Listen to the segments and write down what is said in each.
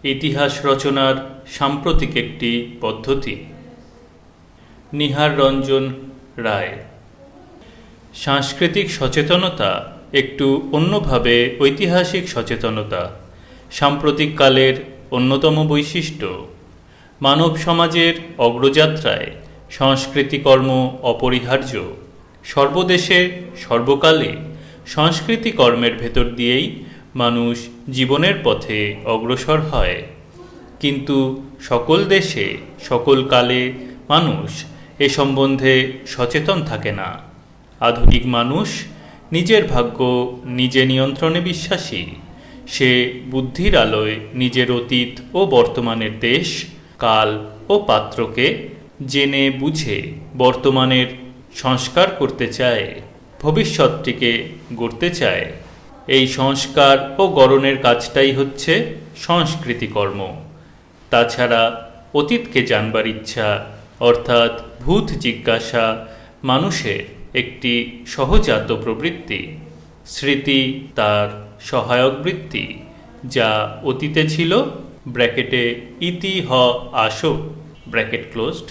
ইতিহাস রচনার সাম্প্রতিক একটি পদ্ধতি। নিহার রঞ্জন রায়। সাংস্কৃতিক সচেতনতা একটু অন্যভাবে ঐতিহাসিক সচেতনতা। সাম্প্রতিক কালের অন্যতম বৈশিষ্ট্য। মানব সমাজের অগ্রযাত্রায় সংস্কৃতিকর্ম অপরিহার্য। সর্বদেশে সর্বকালে সংস্কৃতিকর্মের ভেতর দিয়েই মানুষ জীবনের পথে অগ্রসর হয়। কিন্তু সকল দেশে সকল কালে মানুষ এ সম্বন্ধে সচেতন থাকে না। আধুনিক মানুষ নিজের ভাগ্য নিজে নিয়ন্ত্রণে বিশ্বাসী। সে বুদ্ধির আলোয় নিজের অতীত ও বর্তমানের দেশ, কাল ও পাত্রকে জেনে বুঝে বর্তমানের সংস্কার করতে চায়, ভবিষ্যৎটিকে গড়তে চায়। এই সংস্কার ও গড়নের কাজটাই হচ্ছে সংস্কৃতিকর্ম। তাছাড়া অতীতকে জানবার ইচ্ছা অর্থাৎ ভূত জিজ্ঞাসা মানুষের একটি সহজাত প্রবৃত্তি। স্মৃতি তার সহায়ক বৃত্তি। যা অতীতে ছিল ব্র্যাকেটে ইতি হ আসো ব্র্যাকেট ক্লোজড,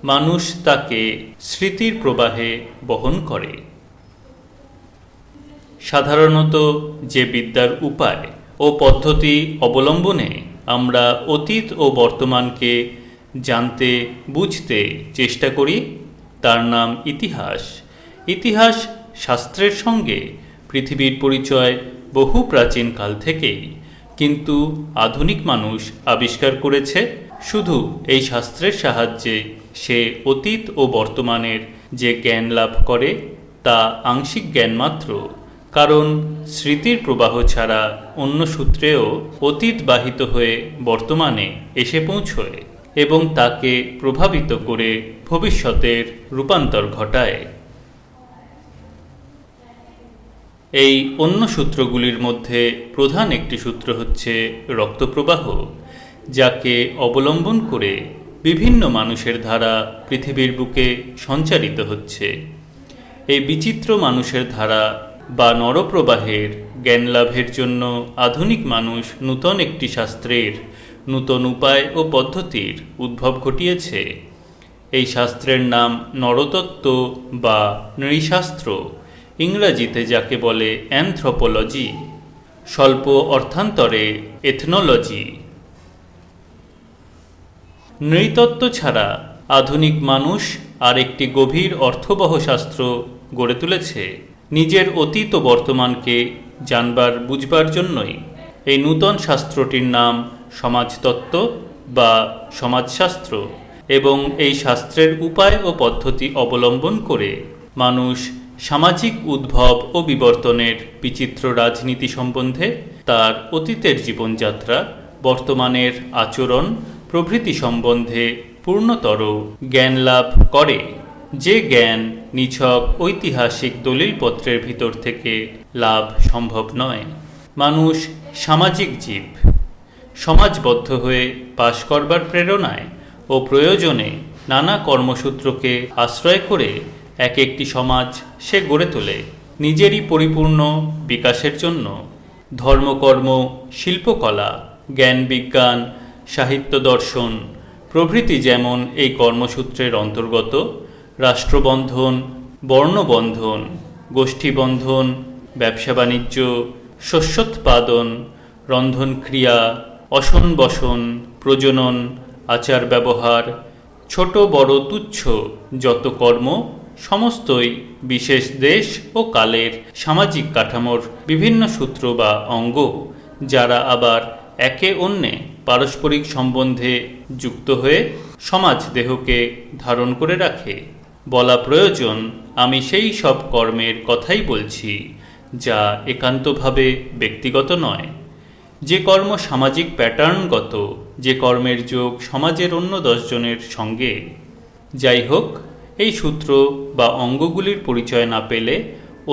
মানুষ তাকে স্মৃতির প্রবাহে বহন করে। সাধারণত যে বিদ্যার উপায় ও পদ্ধতি অবলম্বনে আমরা অতীত ও বর্তমানকে জানতে বুঝতে চেষ্টা করি তার নাম ইতিহাস। ইতিহাস শাস্ত্রের সঙ্গে পৃথিবীর পরিচয় বহু প্রাচীন কাল থেকেই, কিন্তু আধুনিক মানুষ আবিষ্কার করেছে শুধু এই শাস্ত্রের সাহায্যে সে অতীত ও বর্তমানের যে জ্ঞান লাভ করে তা আংশিক জ্ঞান মাত্র। কারণ স্মৃতির প্রবাহ ছাড়া অন্য সূত্রেও অতীত বাহিত হয়ে বর্তমানে এসে পৌঁছয় এবং তাকে প্রভাবিত করে ভবিষ্যতের রূপান্তর ঘটায়। এই অন্য সূত্রগুলির মধ্যে প্রধান একটি সূত্র হচ্ছে রক্তপ্রবাহ, যাকে অবলম্বন করে বিভিন্ন মানুষের ধারা পৃথিবীর বুকে সঞ্চারিত হচ্ছে। এই বিচিত্র মানুষের ধারা বা নরপ্রবাহের জ্ঞান লাভের জন্য আধুনিক মানুষ নূতন একটি শাস্ত্রের নূতন উপায় ও পদ্ধতির উদ্ভব ঘটিয়েছে। এই শাস্ত্রের নাম নরতত্ত্ব বা নৃশাস্ত্র, ইংরাজিতে যাকে বলে অ্যানথ্রোপোলজি, স্বল্প অর্থান্তরে এথনোলজি। নৃতত্ত্ব ছাড়া আধুনিক মানুষ আর একটি গভীর অর্থবহ শাস্ত্র গড়ে তুলেছে নিজের অতীত ও বর্তমানকে জানবার বুঝবার জন্যই। এই নূতন শাস্ত্রটির নাম সমাজতত্ত্ব বা সমাজশাস্ত্র, এবং এই শাস্ত্রের উপায় ও পদ্ধতি অবলম্বন করে মানুষ সামাজিক উদ্ভব ও বিবর্তনের বিচিত্র রাজনীতি সম্বন্ধে, তার অতীতের জীবনযাত্রা, বর্তমানের আচরণ প্রভৃতি সম্বন্ধে পূর্ণতর জ্ঞান লাভ করে, যে জ্ঞান নিছক ঐতিহাসিক দলিলপত্রের ভিতর থেকে লাভ সম্ভব নয়। মানুষ সামাজিক জীব। সমাজবদ্ধ হয়ে বাস করবার প্রেরণায় ও প্রয়োজনে নানা কর্মসূত্রকে আশ্রয় করে এক একটি সমাজ সে গড়ে তোলে নিজেরই পরিপূর্ণ বিকাশের জন্য। ধর্মকর্ম, শিল্পকলা, জ্ঞান বিজ্ঞান, সাহিত্য দর্শন প্রভৃতি যেমন এই কর্মসূত্রের অন্তর্গত, রাষ্ট্রবন্ধন, বর্ণবন্ধন, গোষ্ঠীবন্ধন, ব্যবসা বাণিজ্য, শস্যোৎপাদন, রন্ধনক্রিয়া, অসন বসন, প্রজনন, আচার ব্যবহার, ছোট বড় তুচ্ছ যত কর্ম সমস্তই বিশেষ দেশ ও কালের সামাজিক কাঠামোর বিভিন্ন সূত্র বা অঙ্গ, যারা আবার একে অন্যে পারস্পরিক সম্বন্ধে যুক্ত হয়ে সমাজ দেহকে ধারণ করে রাখে। বলা প্রয়োজন, আমি সেই সব কর্মের কথাই বলছি যা একান্তভাবে ব্যক্তিগত নয়, যে কর্ম সামাজিক প্যাটার্নগত, যে কর্মের যোগ সমাজের অন্য 10 জনের সঙ্গে। যাই হোক, এই সূত্র বা অঙ্গগুলির পরিচয় না পেলে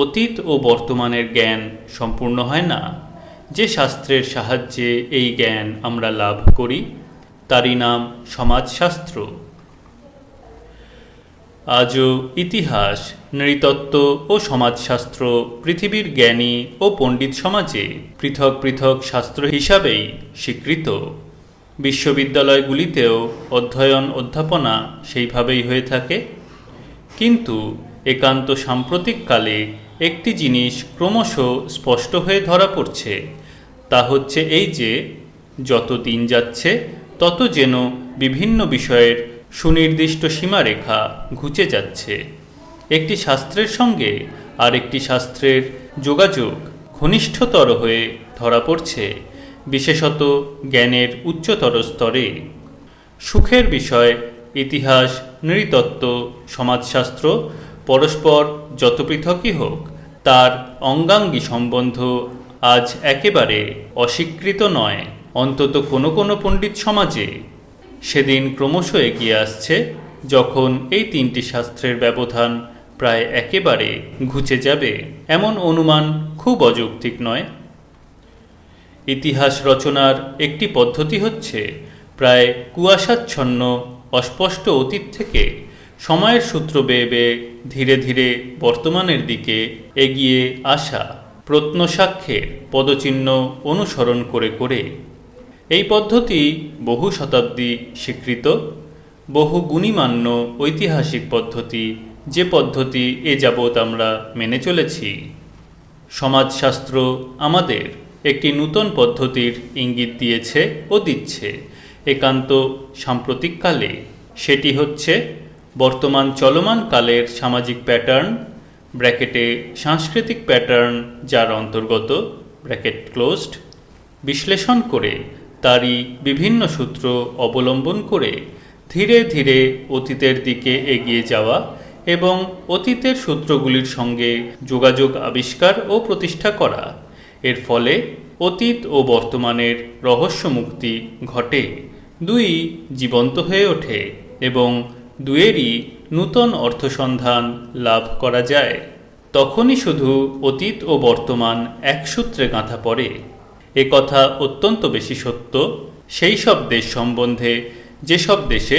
অতীত ও বর্তমানের জ্ঞান সম্পূর্ণ হয় না। যে শাস্ত্রের সাহায্যে এই জ্ঞান আমরা লাভ করি তারই নাম সমাজশাস্ত্র। আজও ইতিহাস, নৃতত্ত্ব ও সমাজশাস্ত্র পৃথিবীর জ্ঞানী ও পণ্ডিত সমাজে পৃথক পৃথক শাস্ত্র হিসাবেই স্বীকৃত। বিশ্ববিদ্যালয়গুলিতেও অধ্যয়ন অধ্যাপনা সেইভাবেই হয়ে থাকে। কিন্তু একান্ত সাম্প্রতিককালে একটি জিনিস ক্রমশ স্পষ্ট হয়ে ধরা পড়ছে, তা হচ্ছে এই যে যত দিন যাচ্ছে তত যেন বিভিন্ন বিষয়ের সুনির্দিষ্ট সীমারেখা ঘুচে যাচ্ছে। একটি শাস্ত্রের সঙ্গে আর একটি শাস্ত্রের যোগাযোগ ঘনিষ্ঠতর হয়ে ধরা পড়ছে, বিশেষত জ্ঞানের উচ্চতর স্তরে। সুখের বিষয় ইতিহাস, নৃতত্ত্ব, সমাজশাস্ত্র পরস্পর যত পৃথকই হোক, তার অঙ্গাঙ্গী সম্বন্ধ আজ একেবারে অস্বীকৃত নয়, অন্তত কোনো কোনো পণ্ডিত সমাজে। সেদিন ক্রমশ এগিয়ে আসছে যখন এই তিনটি শাস্ত্রের ব্যবধান প্রায় একেবারে ঘুচে যাবে, এমন অনুমান খুব অযৌক্তিক নয়। ইতিহাস রচনার একটি পদ্ধতি হচ্ছে প্রায় কুয়াশাচ্ছন্ন অস্পষ্ট অতীত থেকে সময়ের সূত্র বেয়ে বেয়ে ধীরে ধীরে বর্তমানের দিকে এগিয়ে আসা, প্রত্নসাক্ষ্যের পদচিহ্ন অনুসরণ করে করে। এই পদ্ধতি বহু শতাব্দী স্বীকৃত, বহু গুণীমান্য ঐতিহাসিক পদ্ধতি, যে পদ্ধতি এ যাবৎ আমরা মেনে চলেছি। সমাজশাস্ত্র আমাদের একটি নূতন পদ্ধতির ইঙ্গিত দিয়েছে ও দিচ্ছে একান্ত সাম্প্রতিককালে। সেটি হচ্ছে বর্তমান চলমান কালের সামাজিক প্যাটার্ন ব্র্যাকেটে সাংস্কৃতিক প্যাটার্ন যার অন্তর্গত ব্র্যাকেট ক্লোজড বিশ্লেষণ করে তারই বিভিন্ন সূত্র অবলম্বন করে ধীরে ধীরে অতীতের দিকে এগিয়ে যাওয়া এবং অতীতের সূত্রগুলির সঙ্গে যোগাযোগ আবিষ্কার ও প্রতিষ্ঠা করা। এর ফলে অতীত ও বর্তমানের রহস্য মুক্তি ঘটে, দুই জীবন্ত হয়ে ওঠে এবং দুয়েরই নূতন অর্থসন্ধান লাভ করা যায়। তখনই শুধু অতীত ও বর্তমান এক সূত্রে গাঁথা পড়ে। এ কথা অত্যন্ত বেশি সত্য সেই সব দেশ সম্বন্ধে যেসব দেশে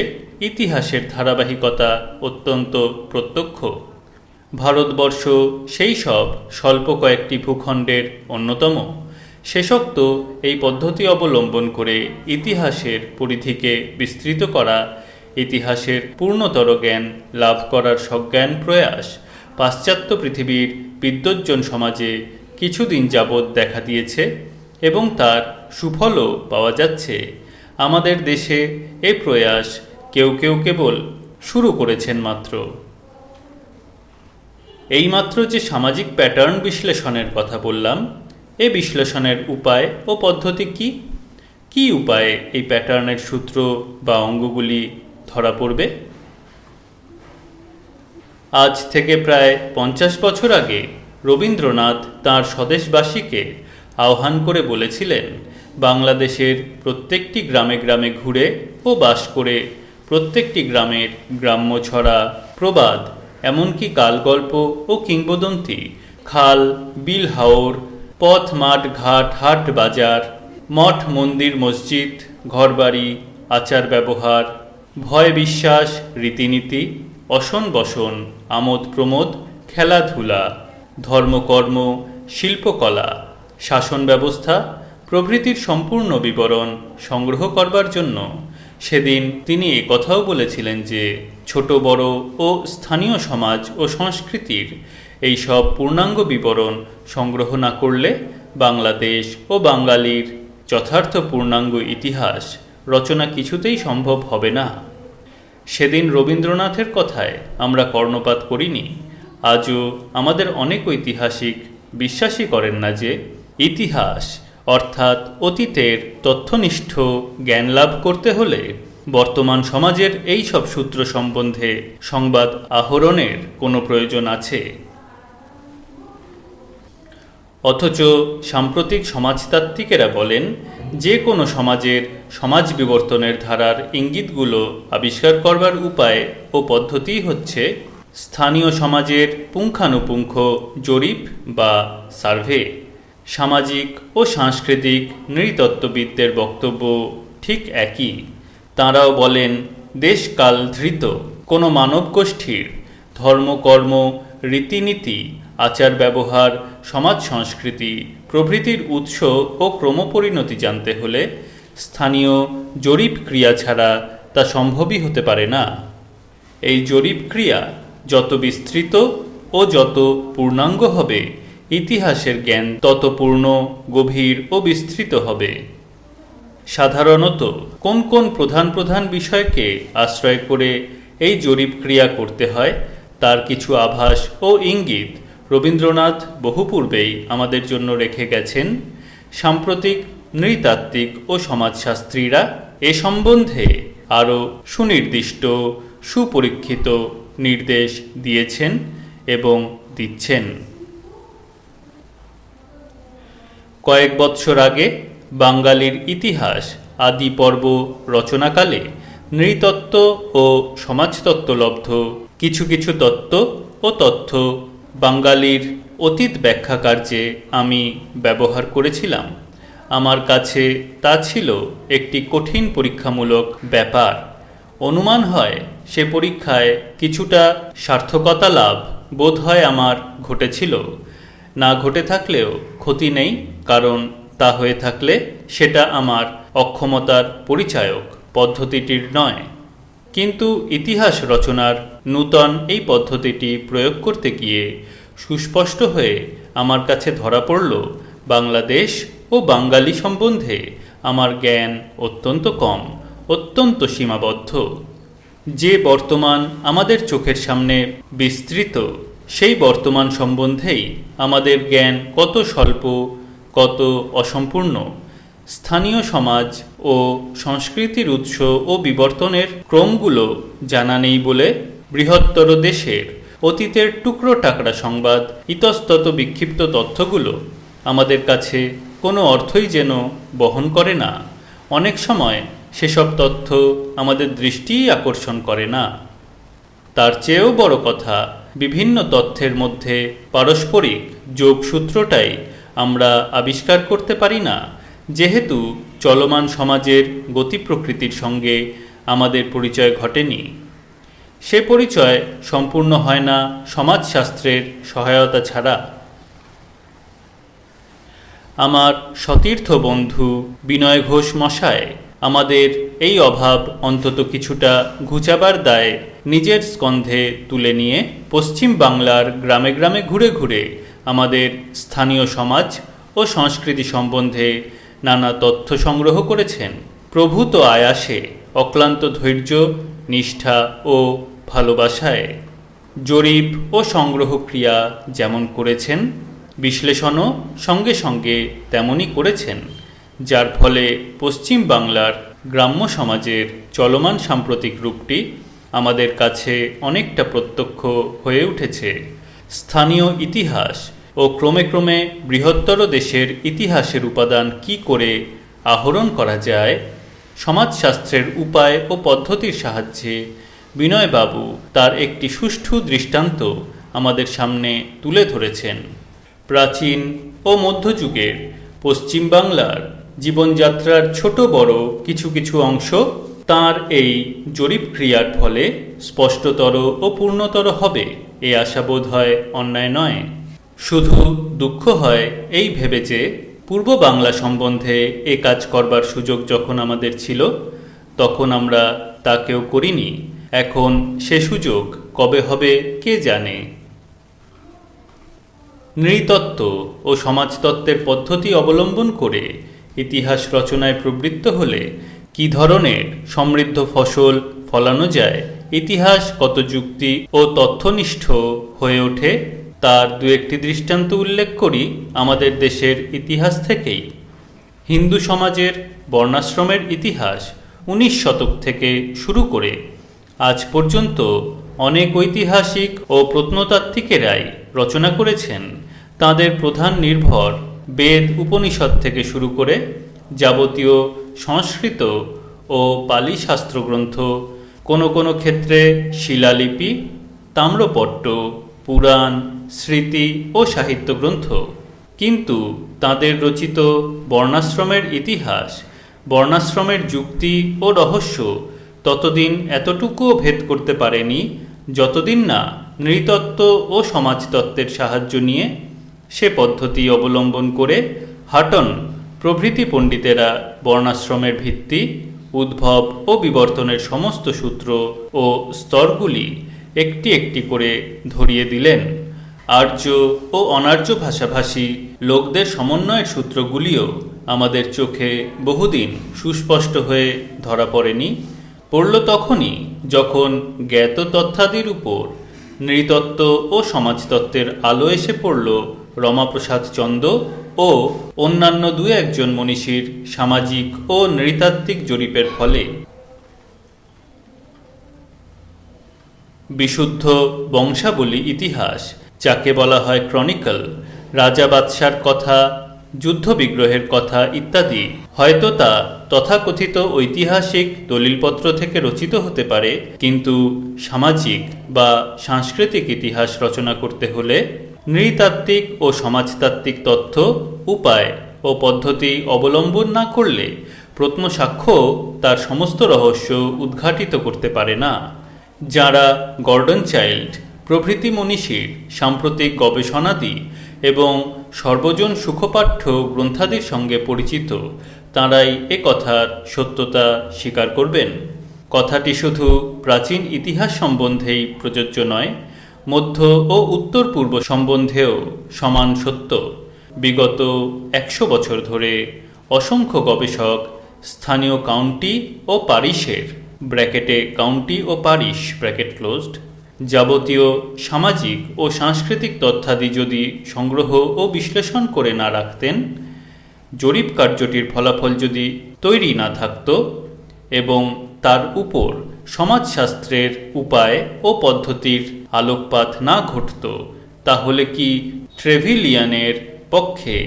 ইতিহাসের ধারাবাহিকতা অত্যন্ত প্রত্যক্ষ। ভারতবর্ষ সেই সব স্বল্প কয়েকটি ভূখণ্ডের অন্যতম। শেষোক্ত এই পদ্ধতি অবলম্বন করে ইতিহাসের পরিধিকে বিস্তৃত করা, ইতিহাসের পূর্ণতর জ্ঞান লাভ করার সজ্ঞান প্রয়াস পাশ্চাত্য পৃথিবীর বিদ্বজ্জন সমাজে কিছুদিন যাবৎ দেখা দিয়েছে এবং তার সুফলও পাওয়া যাচ্ছে। আমাদের দেশে এ প্রয়াস কেউ কেউ কেবল শুরু করেছেন মাত্র। এইমাত্র যে সামাজিক প্যাটার্ন বিশ্লেষণের কথা বললাম, এ বিশ্লেষণের উপায় ও পদ্ধতি কি? কি উপায়ে এই প্যাটার্নের সূত্র বা অঙ্গগুলি ধরা পড়বে? আজ থেকে প্রায় 50 বছর আগে রবীন্দ্রনাথ তাঁর স্বদেশবাসীকে আহ্বান করে বলেছিলেন, বাংলাদেশের প্রত্যেকটি গ্রামে গ্রামে ঘুরে ও বাস করে প্রত্যেকটি গ্রামের গ্রাম্য ছড়া, প্রবাদ, এমনকি কালগল্প ও কিংবদন্তি, খাল, বিল, হাওর, পথ, মাঠ, ঘাট, হাট, বাজার, মঠ, মন্দির, মসজিদ, ঘরবাড়ি, আচার ব্যবহার, ভয় বিশ্বাস, রীতিনীতি, অসন বসন, আমোদ প্রমোদ, খেলাধুলা, ধর্মকর্ম, শিল্পকলা, শাসন ব্যবস্থা প্রভৃতির সম্পূর্ণ বিবরণ সংগ্রহ করবার জন্য সেদিন তিনি কথাও বলেছিলেন যে ছোট বড় ও স্থানীয় সমাজ ও সংস্কৃতির এই সব পূর্ণাঙ্গ বিবরণ সংগ্রহ না করলে বাংলাদেশ ও বাঙালির যথার্থ পূর্ণাঙ্গ ইতিহাস রচনা কিছুতেই সম্ভব হবে না। সেদিন রবীন্দ্রনাথের কথায় আমরা কর্ণপাত করিনি। আজও আমাদের অনেক ঐতিহাসিক বিশ্বাসই করেন না যে ইতিহাস অর্থাৎ অতীতের তথ্যনিষ্ঠ জ্ঞান লাভ করতে হলে বর্তমান সমাজের এই সব সূত্র সম্বন্ধে সংবাদ আহরণের কোনো প্রয়োজন আছে। অথচ সাম্প্রতিক সমাজতাত্ত্বিকেরা বলেন, যে কোনো সমাজের সমাজ বিবর্তনের ধারার ইঙ্গিতগুলো আবিষ্কার করবার উপায় ও পদ্ধতি হচ্ছে স্থানীয় সমাজের পুঙ্খানুপুঙ্খ জরিপ বা সার্ভে। সামাজিক ও সাংস্কৃতিক নৃতত্ত্ববিদদের বক্তব্য ঠিক একই। তাঁরাও বলেন, দেশকাল ধৃত কোনো মানব গোষ্ঠীর ধর্মকর্ম, রীতিনীতি, আচার ব্যবহার, সমাজ সংস্কৃতি প্রভৃতির উৎস ও ক্রমপরিণতি জানতে হলে স্থানীয় জরিপ ক্রিয়া ছাড়া তা সম্ভবই হতে পারে না। এই জরিপ ক্রিয়া যত বিস্তৃত ও যত পূর্ণাঙ্গ হবে, ইতিহাসের জ্ঞান তত পূর্ণ, গভীর ও বিস্তৃত হবে। সাধারণত কোন কোন প্রধান প্রধান বিষয়কে আশ্রয় করে এই জরিপ ক্রিয়া করতে হয় তার কিছু আভাস ও ইঙ্গিত রবীন্দ্রনাথ বহু পূর্বেই আমাদের জন্য রেখে গেছেন। সাম্প্রতিক নৃতাত্ত্বিক ও সমাজশাস্ত্রীরা এ সম্বন্ধে আরও সুনির্দিষ্ট, সুপরীক্ষিত নির্দেশ দিয়েছেন এবং দিচ্ছেন। কয়েক বৎসর আগে বাঙালির ইতিহাস আদি পর্ব রচনাকালে নৃতত্ত্ব ও সমাজতত্ত্বলব্ধ কিছু কিছু তত্ত্ব ও তথ্য বাঙালির অতীত ব্যাখ্যা কার্যে আমি ব্যবহার করেছিলাম। আমার কাছে তা ছিল একটি কঠিন পরীক্ষামূলক ব্যাপার। অনুমান হয় সে পরীক্ষায় কিছুটা সার্থকতা লাভ বোধ হয় আমার ঘটেছিল। না ঘটে থাকলেও ক্ষতি নেই, কারণ তা হয়ে থাকলে সেটা আমার অক্ষমতার পরিচায়ক, পদ্ধতিটির নয়। কিন্তু ইতিহাস রচনার নূতন এই পদ্ধতিটি প্রয়োগ করতে গিয়ে সুস্পষ্ট হয়ে আমার কাছে ধরা পড়ল বাংলাদেশ ও বাঙালি সম্বন্ধে আমার জ্ঞান অত্যন্ত কম, অত্যন্ত সীমাবদ্ধ। যে বর্তমান আমাদের চোখের সামনে বিস্তৃত, সেই বর্তমান সম্বন্ধেই আমাদের জ্ঞান কত স্বল্প, কত অসম্পূর্ণ। স্থানীয় সমাজ ও সংস্কৃতির উৎস ও বিবর্তনের ক্রমগুলো জানা নেই বলে বৃহত্তর দেশের অতীতের টুকরো টাকরা সংবাদ, ইতস্তত বিক্ষিপ্ত তথ্যগুলো আমাদের কাছে কোনো অর্থই যেন বহন করে না। অনেক সময় সেসব তথ্য আমাদের দৃষ্টিই আকর্ষণ করে না। তার চেয়েও বড় কথা, বিভিন্ন তথ্যের মধ্যে পারস্পরিক যোগসূত্রটাই আমরা আবিষ্কার করতে পারি না, যেহেতু চলমান সমাজের গতি প্রকৃতির সঙ্গে আমাদের পরিচয় ঘটেনি। সে পরিচয় সম্পূর্ণ হয় না সমাজশাস্ত্রের সহায়তা ছাড়া। আমার সতীর্থ বন্ধু বিনয় ঘোষ মশায় আমাদের এই অভাব অন্তত কিছুটা ঘুচাবার দায় নিজের স্কন্ধে তুলে নিয়ে পশ্চিম বাংলার গ্রামে গ্রামে ঘুরে ঘুরে আমাদের স্থানীয় সমাজ ও সংস্কৃতি সম্বন্ধে নানা তথ্য সংগ্রহ করেছেন। প্রভূত আয়াসে, অক্লান্ত ধৈর্য, নিষ্ঠা ও ভালোবাসায় জরিপ ও সংগ্রহ ক্রিয়া যেমন করেছেন, বিশ্লেষণও সঙ্গে সঙ্গে তেমনই করেছেন, যার ফলে পশ্চিম বাংলার গ্রাম্য সমাজের চলমান সাম্প্রতিক রূপটি আমাদের কাছে অনেকটা প্রত্যক্ষ হয়ে উঠেছে। স্থানীয় ইতিহাস ও ক্রমে ক্রমে বৃহত্তর দেশের ইতিহাসের উপাদান কি করে আহরণ করা যায়, সমাজশাস্ত্রের উপায় ও পদ্ধতির সাহায্যে বিনয়বাবু তার একটি সুষ্ঠু দৃষ্টান্ত আমাদের সামনে তুলে ধরেছেন। প্রাচীন ও মধ্যযুগের পশ্চিম বাংলার জীবনযাত্রার ছোট বড় কিছু কিছু অংশ তাঁর এই জরিপ ক্রিয়ার ফলে স্পষ্টতর ও পূর্ণতর হবে, এ আশাবোধ হয় অন্যায় নয়। শুধু দুঃখ হয় এই ভেবে যে পূর্ব বাংলা সম্বন্ধে এ কাজ করবার সুযোগ যখন আমাদের ছিল, তখন আমরা তা কেউ করিনি। এখন সে সুযোগ কবে হবে কে জানে। নৃতত্ত্ব ও সমাজতত্ত্বের পদ্ধতি অবলম্বন করে ইতিহাস রচনায় প্রবৃত্ত হলে কি ধরনের সমৃদ্ধ ফসল ফলানো যায়, ইতিহাস কত যুক্তি ও তথ্যনিষ্ঠ হয়ে ওঠে, তার দু একটি দৃষ্টান্ত উল্লেখ করি আমাদের দেশের ইতিহাস থেকেই। হিন্দু সমাজের বর্ণাশ্রমের ইতিহাস 19 শতক থেকে শুরু করে আজ পর্যন্ত অনেক ঐতিহাসিক ও প্রত্নতাত্ত্বিকেরাই রচনা করেছেন। তাদের প্রধান নির্ভর বেদ উপনিষদ থেকে শুরু করে যাবতীয় সংস্কৃত ও পালি শাস্ত্রগ্রন্থ, কোনো কোনো ক্ষেত্রে শিলালিপি, তাম্রপট্ট, পুরাণ, স্মৃতি ও সাহিত্যগ্রন্থ। কিন্তু তাদের রচিত বর্ণাশ্রমের ইতিহাস, বর্ণাশ্রমের যুক্তি ও রহস্য ততদিন এতটুকুও ভেদ করতে পারেনি যতদিন না নৃতত্ত্ব ও সমাজতত্ত্বের সাহায্য নিয়ে সে পদ্ধতি অবলম্বন করে হাটন প্রভৃতি পণ্ডিতেরা বর্ণাশ্রমের ভিত্তি, উদ্ভব ও বিবর্তনের সমস্ত সূত্র ও স্তরগুলি একটি একটি করে ধরিয়ে দিলেন। আর্য ও অনার্য ভাষাভাষী লোকদের সমন্বয়ের সূত্রগুলিও আমাদের চোখে বহুদিন সুস্পষ্ট হয়ে ধরা পড়েনি। পড়ল তখনই যখন জ্ঞাত তথ্যাদির উপর নৃতত্ত্ব ও সমাজতত্ত্বের আলো এসে পড়ল রমাপ্রসাদ চন্দ ও অন্যান্য দু একজন মনীষীর সামাজিক ও নৃতাত্ত্বিক জরিপের ফলে। বিশুদ্ধ বংশাবলী ইতিহাস, যাকে বলা হয় ক্রনিকল, রাজা বাদশার কথা, যুদ্ধ বিগ্রহের কথা ইত্যাদি হয়তো তা তথাকথিত ঐতিহাসিক দলিলপত্র থেকে রচিত হতে পারে, কিন্তু সামাজিক বা সাংস্কৃতিক ইতিহাস রচনা করতে হলে নৃতাত্ত্বিক ও সমাজতাত্ত্বিক তথ্য, উপায় ও পদ্ধতি অবলম্বন না করলে প্রত্নসাক্ষ্য তার সমস্ত রহস্য উদ্ঘাটিত করতে পারে না। যাঁরা গর্ডন চাইল্ড প্রভৃতি মনীষীর সাম্প্রতিক গবেষণাদি এবং সর্বজন সুখপাঠ্য গ্রন্থাদির সঙ্গে পরিচিত, তাঁরাই এ কথার সত্যতা স্বীকার করবেন। কথাটি শুধু প্রাচীন ইতিহাস সম্বন্ধেই প্রযোজ্য নয়, মধ্য ও উত্তর পূর্ব সম্বন্ধেও সমান সত্য। বিগত 100 বছর ধরে অসংখ্য গবেষক স্থানীয় কাউন্টি ও পারিশের ব্র্যাকেটে কাউন্টি ও পারিশ ব্র্যাকেট ক্লোজড যাবতীয় সামাজিক ও সাংস্কৃতিক তথ্যাদি যদি সংগ্রহ ও বিশ্লেষণ করে না রাখতেন, জরিপ কার্যটির ফলাফল যদি তৈরি না থাকত এবং তার উপর সমাজশাস্ত্রের উপায় ও পদ্ধতির আলোকপাত না ঘটত, তাহলে কি ট্রেভিলিয়ানের পক্ষে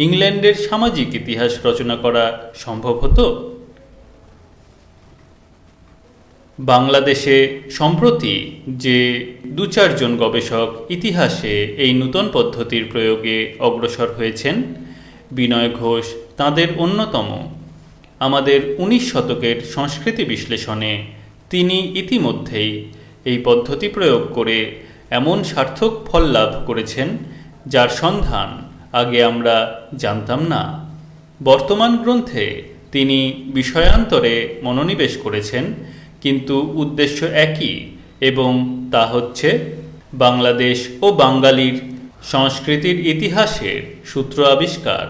ইংল্যান্ডের সামাজিক ইতিহাস রচনা করা সম্ভব হতো? বাংলাদেশে সম্প্রতি যে 2-4 জন গবেষক ইতিহাসে এই নূতন পদ্ধতির প্রয়োগে অগ্রসর হয়েছেন, বিনয় ঘোষ তাঁদের অন্যতম। আমাদের 19 শতকের সংস্কৃতি বিশ্লেষণে তিনি ইতিমধ্যেই এই পদ্ধতি প্রয়োগ করে এমন সার্থক ফল লাভ করেছেন, যার সন্ধান আগে আমরা জানতাম না। বর্তমান গ্রন্থে তিনি বিষয়ান্তরে মনোনিবেশ করেছেন, কিন্তু উদ্দেশ্য একই, এবং তা হচ্ছে বাংলাদেশ ও বাঙালির সংস্কৃতির ইতিহাসের সূত্র আবিষ্কার।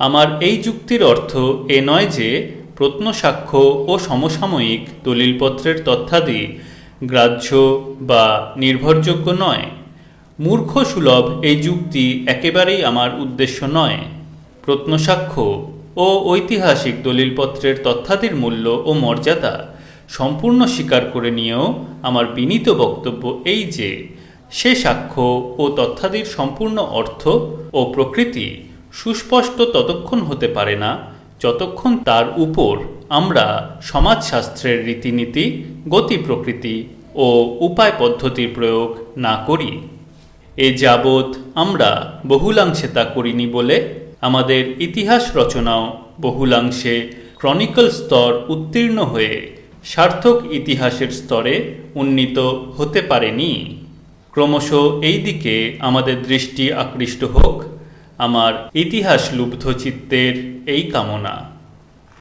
আমার এই যুক্তির অর্থ এ নয় যে প্রত্নসাক্ষ্য ও সমসাময়িক দলিলপত্রের তথ্যাদি গ্রাহ্য বা নির্ভরযোগ্য নয়। মূর্খ সুলভ এই যুক্তি একেবারেই আমার উদ্দেশ্য নয়। প্রত্নসাক্ষ্য ও ঐতিহাসিক দলিলপত্রের তথ্যাদির মূল্য ও মর্যাদা সম্পূর্ণ স্বীকার করে নিয়েও আমার বিনীত বক্তব্য এই যে, সে সাক্ষ্য ও তথ্যাদির সম্পূর্ণ অর্থ ও প্রকৃতি সুস্পষ্ট ততক্ষণ হতে পারে না যতক্ষণ তার উপর আমরা সমাজশাস্ত্রের রীতিনীতি, গতি প্রকৃতি ও উপায় পদ্ধতির প্রয়োগ না করি। এ যাবৎ আমরা বহুলাংশে তা করিনি বলে আমাদের ইতিহাস রচনাও বহুলাংশে ক্রনিকল স্তর উত্তীর্ণ হয়ে সার্থক ইতিহাসের স্তরে উন্নীত হতে পারেনি। ক্রমশ এই দিকে আমাদের দৃষ্টি আকৃষ্ট হোক, আমার ইতিহাস লুব্ধ চিত্তের এই কামনা।